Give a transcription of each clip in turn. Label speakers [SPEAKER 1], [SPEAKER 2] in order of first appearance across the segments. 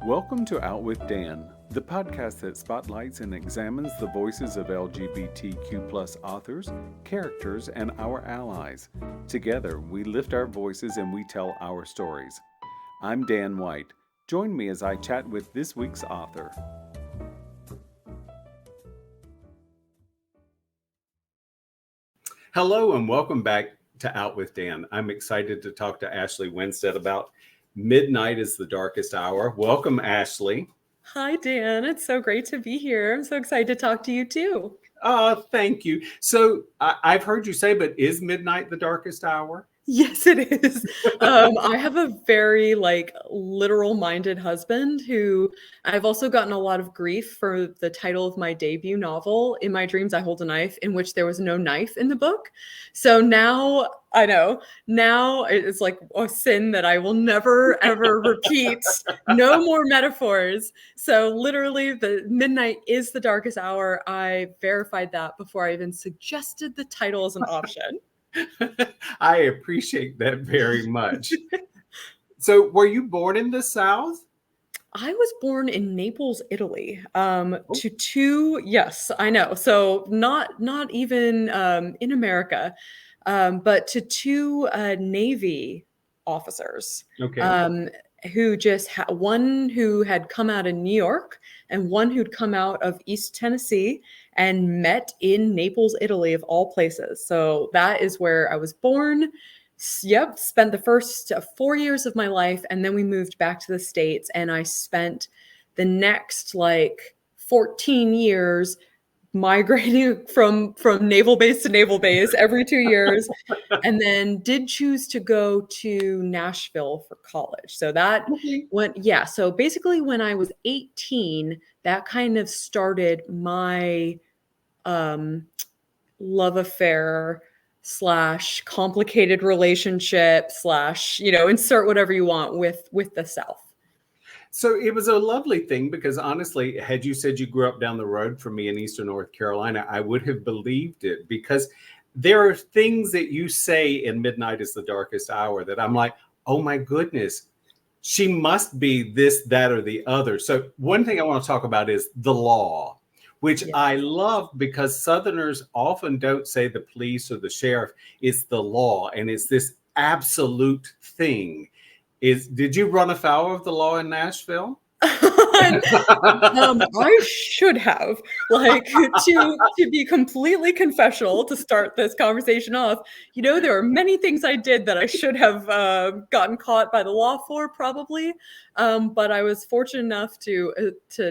[SPEAKER 1] Welcome to Out with Dan, the podcast that spotlights and examines the voices of LGBTQ+ authors, characters, and our allies. Together, we lift our voices and we tell our stories. I'm Dan White. Join me as I chat with this week's author. Hello and welcome back to Out with Dan. I'm excited to talk to Ashley Winstead about Midnight is the Darkest Hour. Welcome, Ashley.
[SPEAKER 2] Hi, Dan. It's so great to be here. I'm so excited to talk to you too.
[SPEAKER 1] Thank you. So I've heard you say, but is midnight the darkest hour?
[SPEAKER 2] Yes, it is. I have a very literal-minded husband who I've also gotten a lot of grief for the title of my debut novel, In My Dreams I Hold a Knife, in which there was no knife in the book. So now it's like a sin that I will never, ever repeat. No more metaphors. So literally the midnight is the darkest hour. I verified that before I even suggested the title as an option.
[SPEAKER 1] I appreciate that very much. So were you born in the South?
[SPEAKER 2] I was born in Naples, Italy, yes, I know. So not even in America, but to two Navy officers.
[SPEAKER 1] Okay.
[SPEAKER 2] Who just one who had come out of New York and one who'd come out of East Tennessee and met in Naples, Italy, of all places. So that is where I was born. Yep, spent the first 4 years of my life, and then we moved back to the States, and I spent the next 14 years migrating from naval base to naval base every 2 years, and then did choose to go to Nashville for college. So that went, yeah. So basically when I was 18, that kind of started my love affair / complicated relationship / insert whatever you want with the South.
[SPEAKER 1] So it was a lovely thing because honestly, had you said you grew up down the road from me in Eastern North Carolina, I would have believed it, because there are things that you say in Midnight is the Darkest Hour that I'm like, oh my goodness, she must be this, that, or the other. So one thing I want to talk about is the law, which I love, because Southerners often don't say the police or the sheriff. It's the law, and it's this absolute thing. Did you run afoul of the law in Nashville?
[SPEAKER 2] I should have, to be completely confessional to start this conversation off. There are many things I did that I should have gotten caught by the law for, probably, but I was fortunate enough to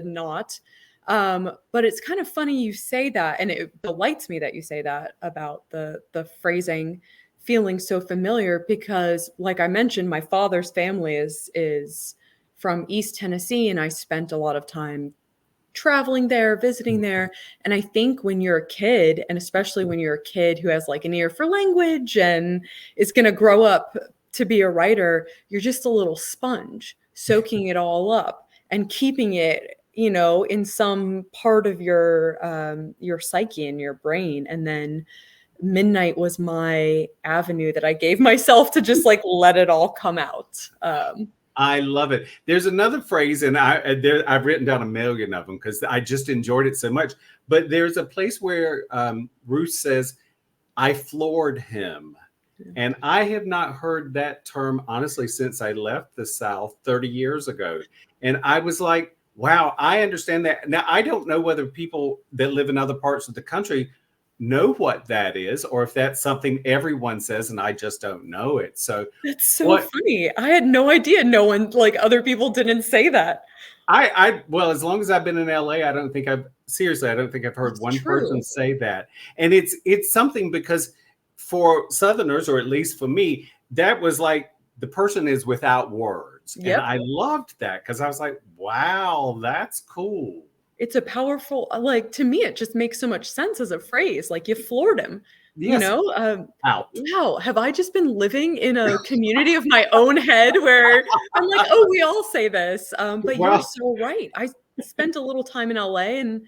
[SPEAKER 2] not. But it's kind of funny you say that, and it delights me that you say that about the phrasing feeling so familiar, because like I mentioned, my father's family is from East Tennessee, and I spent a lot of time traveling there, visiting there. And I think when you're a kid, and especially when you're a kid who has an ear for language and is going to grow up to be a writer, you're just a little sponge, soaking it all up and keeping it in some part of your psyche and your brain. And then midnight was my avenue that I gave myself to just let it all come out.
[SPEAKER 1] I love it. There's another phrase, and I've written down a million of them because I just enjoyed it so much. But there's a place where Ruth says, I floored him. And I have not heard that term, honestly, since I left the South 30 years ago. And I was like, wow, I understand that. Now, I don't know whether people that live in other parts of the country know what that is, or if that's something everyone says and I just don't know it. So
[SPEAKER 2] that's so funny. I had no idea. No one, other people, didn't say that.
[SPEAKER 1] Well, as long as I've been in LA, I don't think I've heard one person say that. And it's something, because for Southerners, or at least for me, that was the person is without words. Yep. And I loved that, because I was like, wow, that's cool.
[SPEAKER 2] It's a powerful, to me, it just makes so much sense as a phrase. You floored him.
[SPEAKER 1] Yes.
[SPEAKER 2] Out. Wow. Have I just been living in a community of my own head where I'm like, oh, we all say this. But you're so right. I spent a little time in LA, and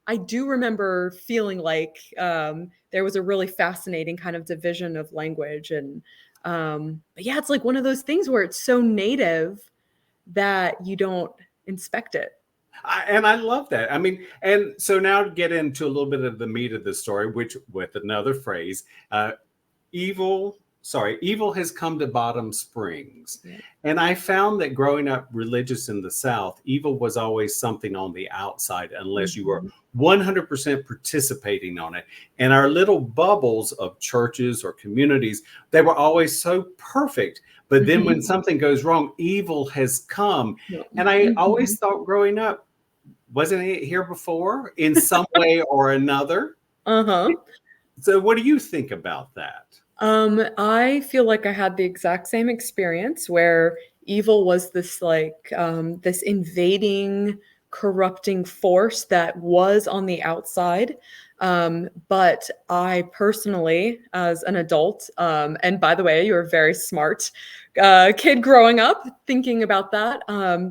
[SPEAKER 2] I do remember feeling there was a really fascinating kind of division of language. And but yeah, it's one of those things where it's so native that you don't inspect it.
[SPEAKER 1] And I love that. I mean, and so now to get into a little bit of the meat of the story, which with another phrase, evil has come to Bottom Springs.
[SPEAKER 2] Yeah.
[SPEAKER 1] And I found that growing up religious in the South, evil was always something on the outside unless you were 100% participating on it. And our little bubbles of churches or communities, they were always so perfect. But then when something goes wrong, evil has come. And I always thought growing up, wasn't it here before in some way or another? So what do you think about that?
[SPEAKER 2] I feel like I had the exact same experience where evil was this like this invading, corrupting force that was on the outside. But I personally, as an adult, and by the way, you're a very smart kid growing up thinking about that.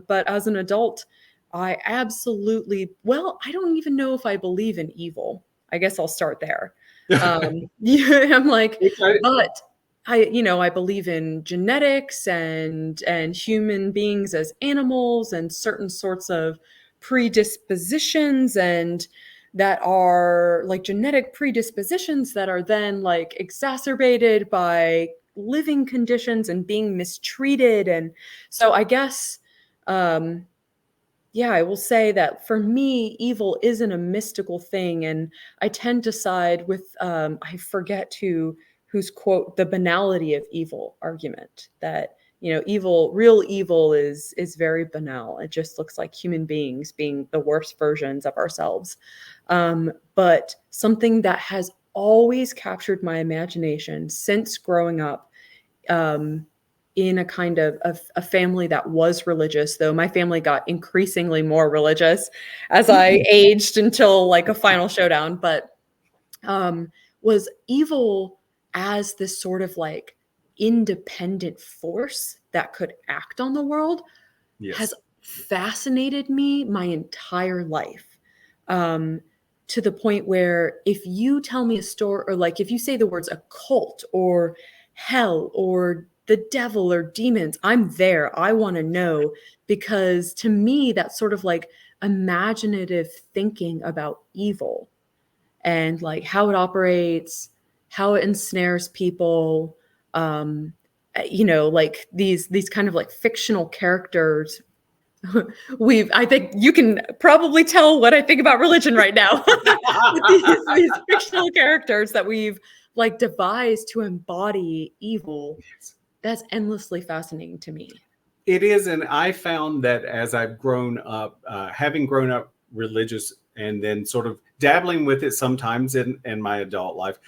[SPEAKER 2] But as an adult, I absolutely, well, I don't even know if I believe in evil. I guess I'll start there. Yeah, I'm like, but I believe in genetics and human beings as animals and certain sorts of predispositions, and that are like genetic predispositions that are then like exacerbated by living conditions and being mistreated. And so I guess yeah, I will say that for me, evil isn't a mystical thing, and I tend to side with I forget whose quote, the banality of evil argument, that real evil is very banal. It just looks like human beings being the worst versions of ourselves. But something that has always captured my imagination since growing up, in a kind of a family that was religious, though my family got increasingly more religious as I aged until like a final showdown, but was evil as this sort of like independent force that could act on the world has fascinated me my entire life. To the point where if you tell me a story, or like if you say the words occult or hell or the devil or demons, I'm there. I want to know, because to me, that's sort of like imaginative thinking about evil and like how it operates, how it ensnares people. Like these kind of like fictional characters. I think you can probably tell what I think about religion right now. these fictional characters that we've like devised to embody evil. That's endlessly fascinating to me.
[SPEAKER 1] It is. And I found that as I've grown up, having grown up religious and then sort of dabbling with it sometimes in my adult life,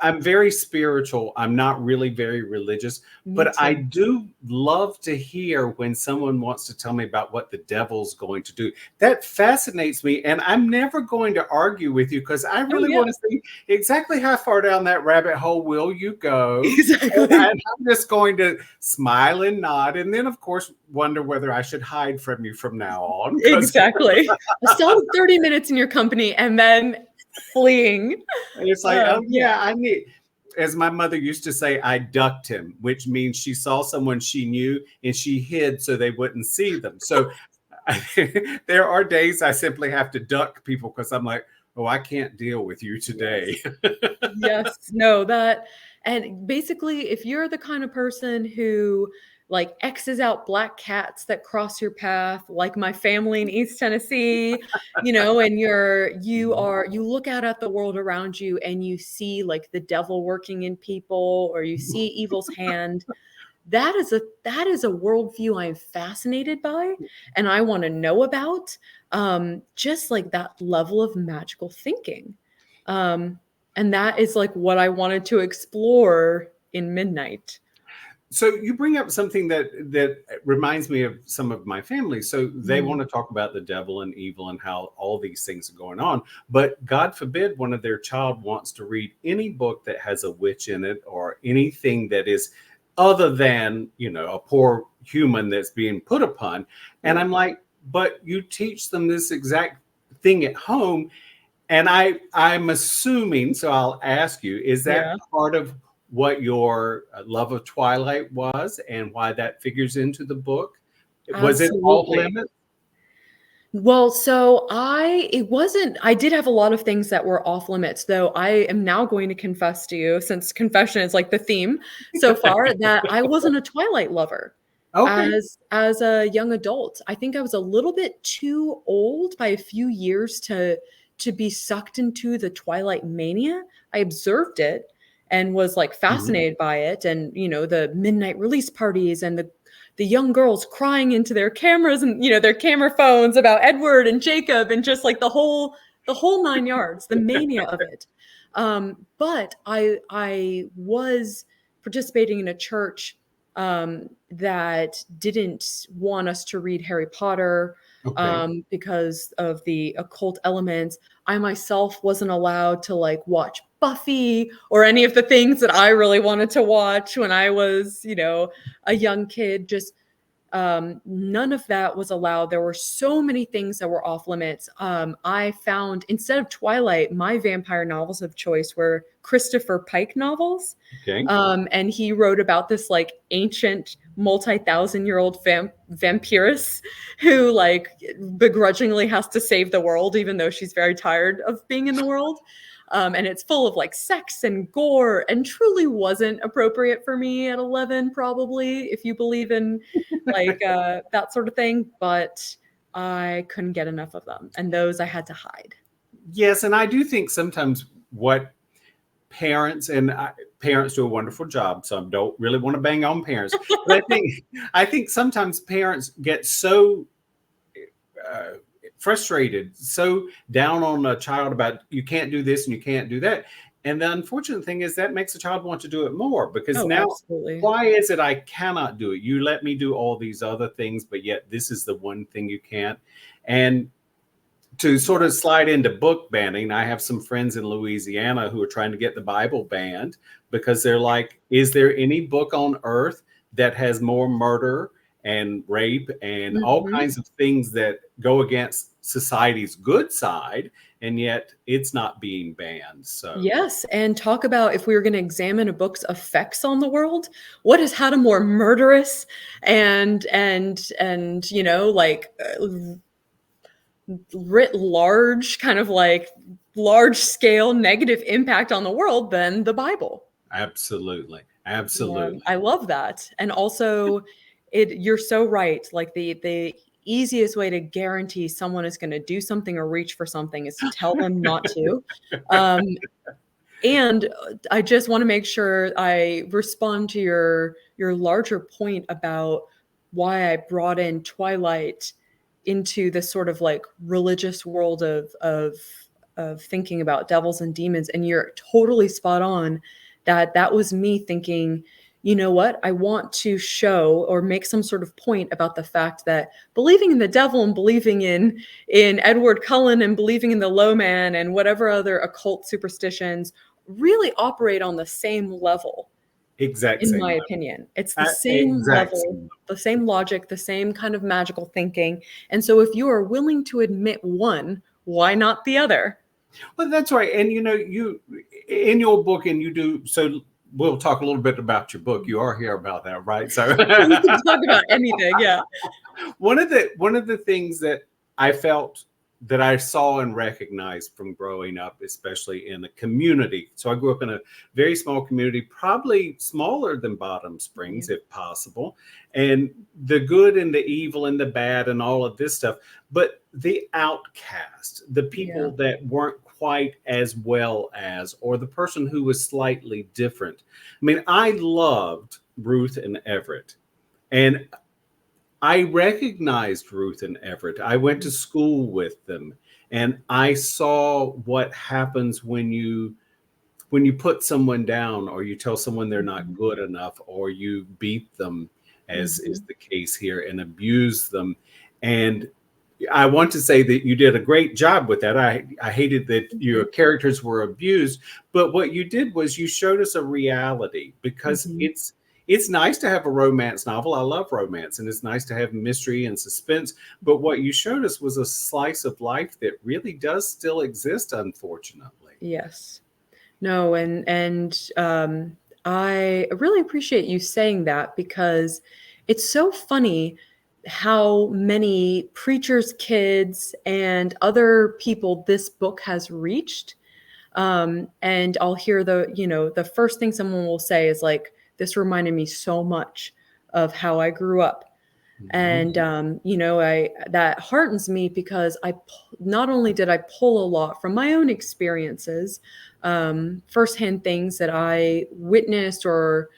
[SPEAKER 1] I'm very spiritual. I'm not really very religious, but I do love to hear when someone wants to tell me about what the devil's going to do. That fascinates me. And I'm never going to argue with you, because I really want to see exactly how far down that rabbit hole will you go.
[SPEAKER 2] Exactly.
[SPEAKER 1] And I'm just going to smile and nod. And then, of course, wonder whether I should hide from you from now on.
[SPEAKER 2] Exactly. I still have 30 minutes in your company and then fleeing.
[SPEAKER 1] And it's like, I need, as my mother used to say, I ducked him, which means she saw someone she knew and she hid so they wouldn't see them. So there are days I simply have to duck people because I'm like, oh, I can't deal with you today.
[SPEAKER 2] Yes, no, that, and basically, if you're the kind of person who like X's out black cats that cross your path, like my family in East Tennessee, and you look out at the world around you and you see like the devil working in people, or you see evil's hand. That is a worldview I'm fascinated by and I want to know about. Just like that level of magical thinking. And that is like what I wanted to explore in Midnight.
[SPEAKER 1] So you bring up something that reminds me of some of my family. So they want to talk about the devil and evil and how all these things are going on. But God forbid one of their child wants to read any book that has a witch in it or anything that is other than, a poor human that's being put upon. And I'm like, but you teach them this exact thing at home. And I'm assuming, so I'll ask you, is that part of what your love of Twilight was and why that figures into the book?
[SPEAKER 2] Absolutely.
[SPEAKER 1] Was it off limits?
[SPEAKER 2] Well, so I did have a lot of things that were off limits, though I am now going to confess to you, since confession is like the theme so far, that I wasn't a Twilight lover
[SPEAKER 1] Okay.
[SPEAKER 2] as a young adult. I think I was a little bit too old by a few years to be sucked into the Twilight mania. I observed it and was like
[SPEAKER 1] Mhm.
[SPEAKER 2] fascinated by it, and the midnight release parties and the young girls crying into their cameras and their camera phones about Edward and Jacob, and just like the whole 9 yards, the mania of it. But I was participating in a church that didn't want us to read Harry Potter
[SPEAKER 1] Okay.
[SPEAKER 2] because of the occult elements. I myself wasn't allowed to like watch Buffy or any of the things that I really wanted to watch when I was, a young kid. Just none of that was allowed. There were so many things that were off limits. I found, instead of Twilight, my vampire novels of choice were Christopher Pike novels.
[SPEAKER 1] Okay.
[SPEAKER 2] And he wrote about this like ancient multi-thousand-year-old vampiress who like begrudgingly has to save the world, even though she's very tired of being in the world. And it's full of like sex and gore, and truly wasn't appropriate for me at 11, probably, if you believe in like that sort of thing. But I couldn't get enough of them, and those I had to hide.
[SPEAKER 1] Yes, and I do think sometimes what parents do a wonderful job, so I don't really want to bang on parents, but I think sometimes parents get so uh, frustrated, so down on a child about you can't do this and you can't do that. And the unfortunate thing is that makes a child want to do it more, because
[SPEAKER 2] Oh,
[SPEAKER 1] now,
[SPEAKER 2] absolutely.
[SPEAKER 1] why is it I cannot do it? You let me do all these other things, but yet this is the one thing you can't. And to sort of slide into book banning, I have some friends in Louisiana who are trying to get the Bible banned because they're like, is there any book on earth that has more murder and rape and all
[SPEAKER 2] Mhm.
[SPEAKER 1] kinds of things that go against society's good side, and yet it's not being banned? So
[SPEAKER 2] Yes, and talk about, if we were going to examine a book's effects on the world, what has had a more murderous and like writ large, kind of like large scale negative impact on the world than the Bible.
[SPEAKER 1] absolutely,
[SPEAKER 2] Yeah,
[SPEAKER 1] absolutely.
[SPEAKER 2] I love that. And also, you're so right. Like the easiest way to guarantee someone is going to do something or reach for something is to tell them not to. Um, and I just want to make sure I respond to your larger point about why I brought in Twilight into this sort of like religious world of thinking about devils and demons. And you're totally spot on that was me thinking, you know what? I want to show or make some sort of point about the fact that believing in the devil and believing in Edward Cullen and believing in the low man and whatever other occult superstitions really operate on the same level,
[SPEAKER 1] Exact
[SPEAKER 2] in
[SPEAKER 1] same
[SPEAKER 2] my
[SPEAKER 1] level.
[SPEAKER 2] opinion. It's the same
[SPEAKER 1] Exact
[SPEAKER 2] level,
[SPEAKER 1] same
[SPEAKER 2] the same logic, the same kind of magical thinking. And so if you are willing to admit one, why not the other?
[SPEAKER 1] Well, that's right. And you in your book, and you do so. We'll talk a little bit about your book. You are here about that, right? So
[SPEAKER 2] We can talk about anything, yeah.
[SPEAKER 1] one of the things that I felt that I saw and recognized from growing up, especially in a community. So I grew up in a very small community, probably smaller than Bottom
[SPEAKER 2] Yeah.
[SPEAKER 1] Springs, if possible, and the good and the evil and the bad and all of this stuff. But the outcast, the
[SPEAKER 2] Yeah.
[SPEAKER 1] people that weren't quite as well as, or the person who was slightly different. I mean, I loved Ruth and Everett. And I recognized Ruth and Everett. I went to school with them, and I saw what happens when you put someone down, or you tell someone they're not
[SPEAKER 2] Mhm.
[SPEAKER 1] good enough, or you beat them, as is
[SPEAKER 2] Mhm.
[SPEAKER 1] the case here, and abuse them. And I want to say that you did a great job with that. I hated that your
[SPEAKER 2] Mhm.
[SPEAKER 1] characters were abused, but what you did was you showed us a reality, because
[SPEAKER 2] Mhm.
[SPEAKER 1] it's nice to have a romance novel. I love romance, and it's nice to have mystery and suspense. But what you showed us was a slice of life that really does still exist, unfortunately.
[SPEAKER 2] Yes. No, I really appreciate you saying that, because it's so funny. how many preachers' kids and other people this book has reached. And I'll hear the first thing someone will say is like, this reminded me so much of how I grew up. And, that heartens me because not only did I pull a lot from my own experiences, firsthand things that I witnessed or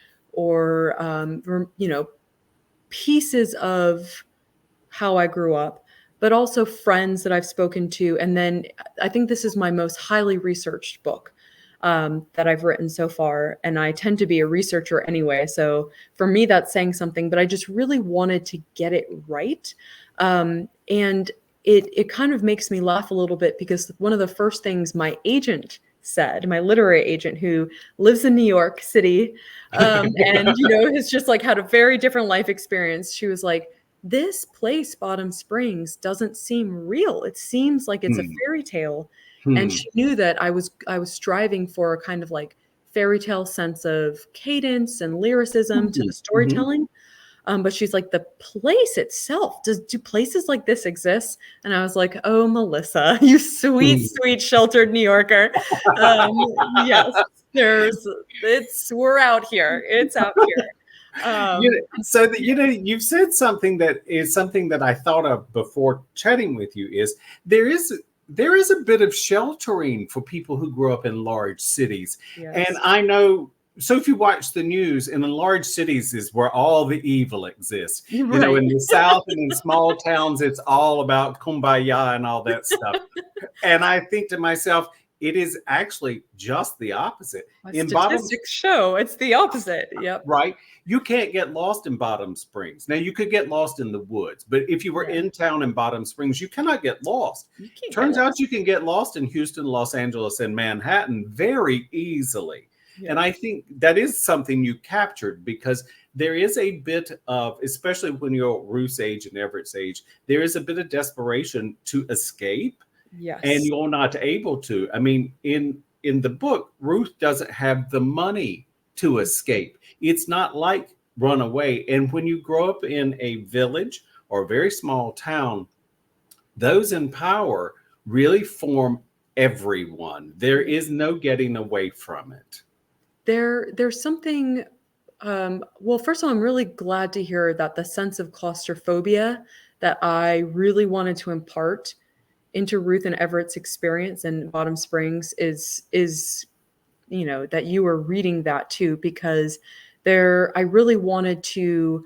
[SPEAKER 2] pieces of how I grew up, but also friends that I've spoken to. And then I think this is my most highly researched book that I've written so far. And I tend to be a researcher anyway. So for me, that's saying something, but I just really wanted to get it right. And it kind of makes me laugh a little bit because one of the first things my agent said, my literary agent who lives in New York City, and, has just like had a very different life experience. She was like, this place, Bottom Springs, doesn't seem real. It seems like it's a fairy tale. And she knew that I was striving for a kind of like fairy tale sense of cadence and lyricism to the storytelling. But she's like, the place itself, do places like this exist? And I was like, oh, Melissa, you sweet, sweet sheltered New Yorker. Yes, we're out here. It's out here.
[SPEAKER 1] You've said something that is something that I thought of before chatting with you is there is a bit of sheltering for people who grew up in large cities.
[SPEAKER 2] Yes.
[SPEAKER 1] And I know, so if you watch the news, in the large cities is where all the evil exists.
[SPEAKER 2] Right.
[SPEAKER 1] You know, in the South and in small towns, it's all about kumbaya and all that stuff. And I think to myself, it is actually just the opposite.
[SPEAKER 2] Statistics show it's the opposite. Yep.
[SPEAKER 1] Right. You can't get lost in Bottom Springs. Now, you could get lost in the woods, but if you were in town in Bottom Springs, you cannot get lost. Turns out you can get lost in Houston, Los Angeles, and Manhattan very easily. Yeah. And I think that is something you captured because there is a bit of, especially when you're Ruth's age and Everett's age, there is a bit of desperation to escape.
[SPEAKER 2] Yes.
[SPEAKER 1] And you're not able to. I mean, in the book, Ruth doesn't have the money to escape. It's not like run away. And when you grow up in a village or a very small town, those in power really form everyone. There is no getting away from it.
[SPEAKER 2] There's something, well, first of all, I'm really glad to hear that the sense of claustrophobia that I really wanted to impart into Ruth and Everett's experience in Bottom Springs is that you were reading that too, because I really wanted to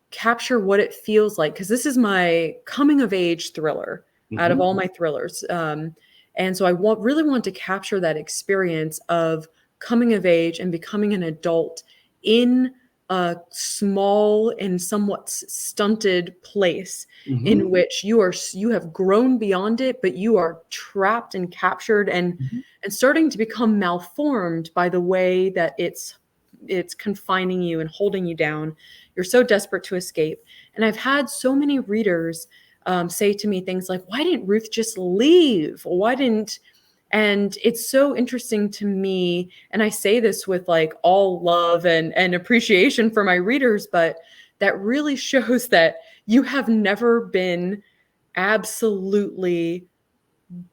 [SPEAKER 2] capture what it feels like, because this is my coming of age thriller out of all my thrillers. And so I really want to capture that experience of coming of age and becoming an adult in a small and somewhat stunted place in which you have grown beyond it, but you are trapped and captured and starting to become malformed by the way that it's confining you and holding you down. You're so desperate to escape. And I've had so many readers say to me things like, why didn't Ruth just leave? And it's so interesting to me, and I say this with like all love and appreciation for my readers, but that really shows that you have never been absolutely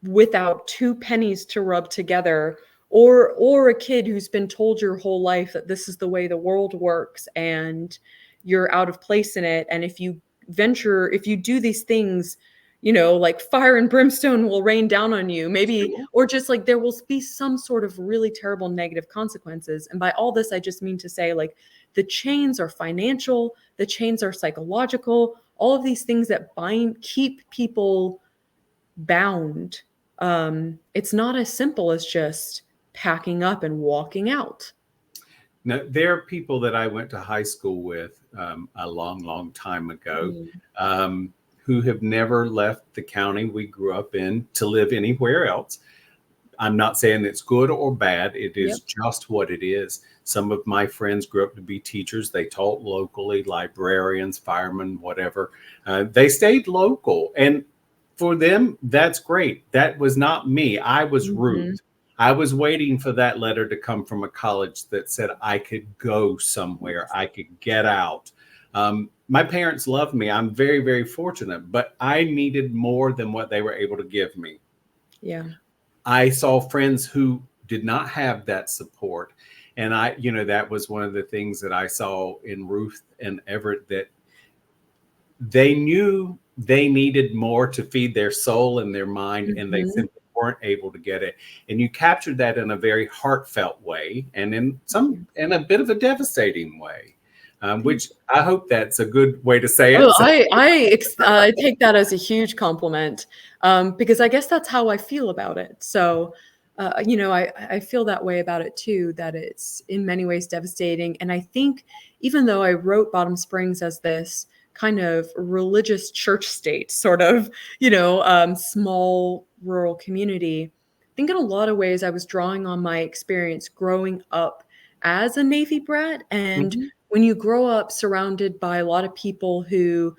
[SPEAKER 2] without 2 pennies to rub together, or a kid who's been told your whole life that this is the way the world works and you're out of place in it. And if you do these things, like fire and brimstone will rain down on you, maybe, or just like there will be some sort of really terrible negative consequences. And by all this, I just mean to say, like, the chains are financial, the chains are psychological, all of these things that keep people bound. It's not as simple as just packing up and walking out.
[SPEAKER 1] Now, there are people that I went to high school with a long, long time ago who have never left the county we grew up in to live anywhere else. I'm not saying it's good or bad. It is just what it is. Some of my friends grew up to be teachers. They taught locally, librarians, firemen, whatever. They stayed local. And for them, that's great. That was not me. I was Ruth. I was waiting for that letter to come from a college that said I could go somewhere. I could get out. My parents loved me. I'm very, very fortunate, but I needed more than what they were able to give me.
[SPEAKER 2] Yeah.
[SPEAKER 1] I saw friends who did not have that support. And that was one of the things that I saw in Ruth and Everett, that they knew they needed more to feed their soul and their mind, and they simply weren't able to get it. And you captured that in a very heartfelt way, and in a bit of a devastating way, which I hope that's a good way to say it.
[SPEAKER 2] Oh, I take that as a huge compliment, because I guess that's how I feel about it. So, I feel that way about it too, that it's in many ways devastating. And I think even though I wrote Bottom Springs as this kind of religious church state, sort of, small rural community, I think in a lot of ways I was drawing on my experience growing up as a Navy brat. And when you grow up surrounded by a lot of people who,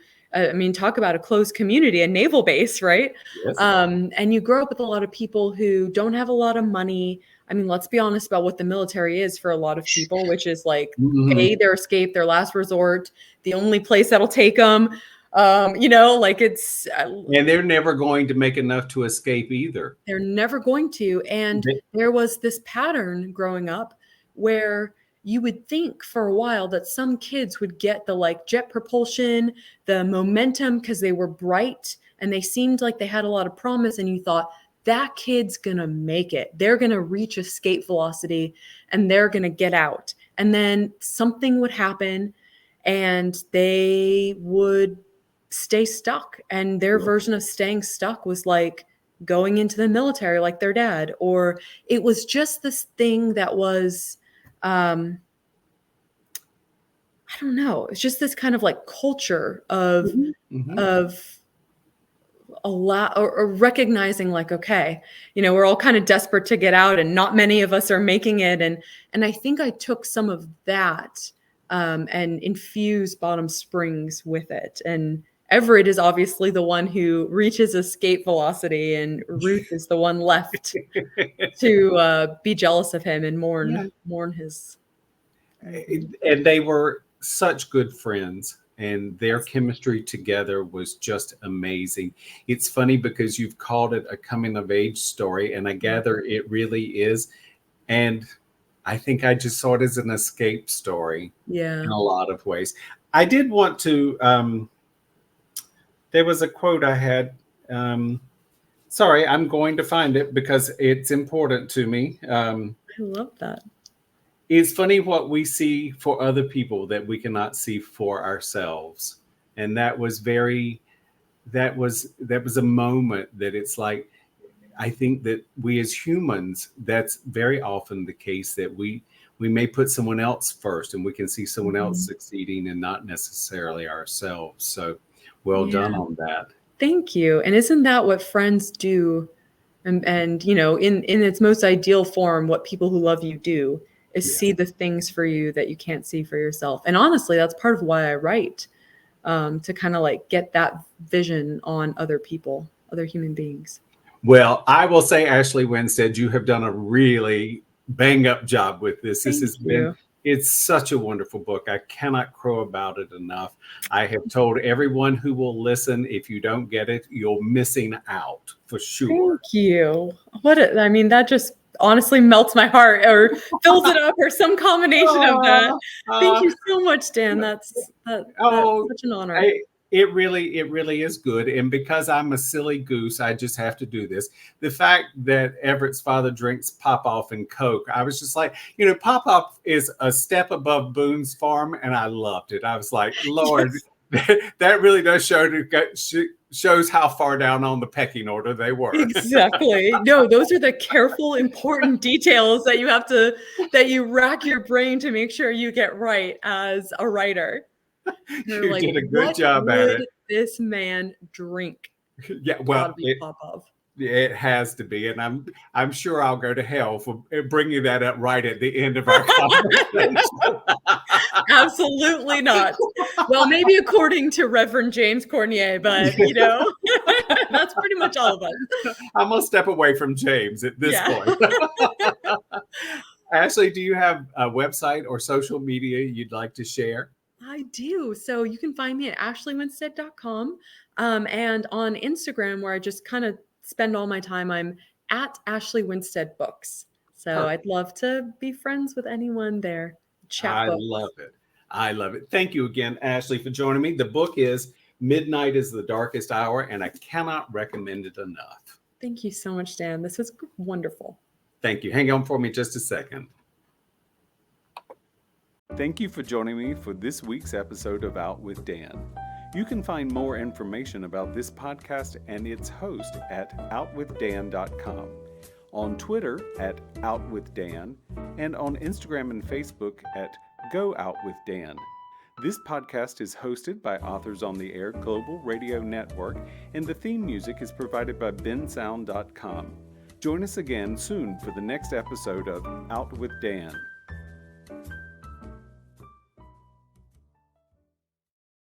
[SPEAKER 2] talk about a closed community, a naval base, right?
[SPEAKER 1] Yes.
[SPEAKER 2] And you grow up with a lot of people who don't have a lot of money. I mean, let's be honest about what the military is for a lot of people, which is like pay their escape, their last resort, the only place that'll take them. It's
[SPEAKER 1] and they're never going to make enough to escape either.
[SPEAKER 2] They're never going to. And there was this pattern growing up where you would think for a while that some kids would get the jet propulsion, the momentum, because they were bright and they seemed like they had a lot of promise. And you thought, that kid's going to make it. They're going to reach escape velocity and they're going to get out. And then something would happen and they would stay stuck. And their version of staying stuck was like going into the military like their dad. Or it was just this thing that was, I don't know. It's just this kind of culture of or recognizing okay, we're all kind of desperate to get out and not many of us are making it. And I think I took some of that and infused Bottom Springs with it. And Everett is obviously the one who reaches escape velocity, and Ruth is the one left to be jealous of him and mourn his.
[SPEAKER 1] And they were such good friends, and their chemistry together was just amazing. It's funny because you've called it a coming of age story, and I gather it really is. And I think I just saw it as an escape story in a lot of ways. I did want to, there was a quote I had. Sorry, I'm going to find it because it's important to me.
[SPEAKER 2] I love that.
[SPEAKER 1] It's funny what we see for other people that we cannot see for ourselves. And that was a moment that it's like, I think that we as humans, that's very often the case, that we may put someone else first and we can see someone else succeeding and not necessarily ourselves. So well done on that.
[SPEAKER 2] Thank you. And isn't that what friends do? And in its most ideal form, what people who love you do is see the things for you that you can't see for yourself. And honestly, that's part of why I write, to kind of get that vision on other people, other human beings.
[SPEAKER 1] Well, I will say, Ashley Winstead, you have done a really bang up job with this. It's such a wonderful book. I cannot crow about it enough. I have told everyone who will listen, if you don't get it, you're missing out for sure.
[SPEAKER 2] Thank you. That just honestly melts my heart, or fills it up, or some combination of that. Thank you so much, Dan. That's such an honor.
[SPEAKER 1] It really is good. And because I'm a silly goose, I just have to do this. The fact that Everett's father drinks Pop-Off and Coke, I was just like, Pop-Off is a step above Boone's Farm, and I loved it. I was like, Lord, that really does shows how far down on the pecking order they were.
[SPEAKER 2] Exactly. No, those are the careful, important details that you rack your brain to make sure you get right as a writer.
[SPEAKER 1] You did a good job at it.
[SPEAKER 2] This man drink?
[SPEAKER 1] Yeah, well, it has to be, and I'm sure I'll go to hell for bringing that up right at the end of our conversation.
[SPEAKER 2] Absolutely not. Well, maybe according to Reverend James Cornier, but that's pretty much all of us.
[SPEAKER 1] I'm gonna step away from James at this point. Ashley, do you have a website or social media you'd like to share?
[SPEAKER 2] I do. So you can find me at ashleywinstead.com, and on Instagram, where I just kind of spend all my time, I'm at Ashley Winstead Books. So
[SPEAKER 1] Perfect.
[SPEAKER 2] I'd love to be friends with anyone there. Chat
[SPEAKER 1] I
[SPEAKER 2] books.
[SPEAKER 1] love it. I love it. Thank you again, Ashley, for joining me. The book is Midnight is the Darkest Hour, and I cannot recommend it enough.
[SPEAKER 2] Thank you so much, Dan. This was wonderful.
[SPEAKER 1] Thank you. Hang on for me just a second. Thank you for joining me for this week's episode of Out with Dan. You can find more information about this podcast and its host at OutWithDan.com, on Twitter at OutWithDan, and on Instagram and Facebook at GoOutWithDan. This podcast is hosted by Authors on the Air Global Radio Network, and the theme music is provided by bensound.com. Join us again soon for the next episode of Out with Dan.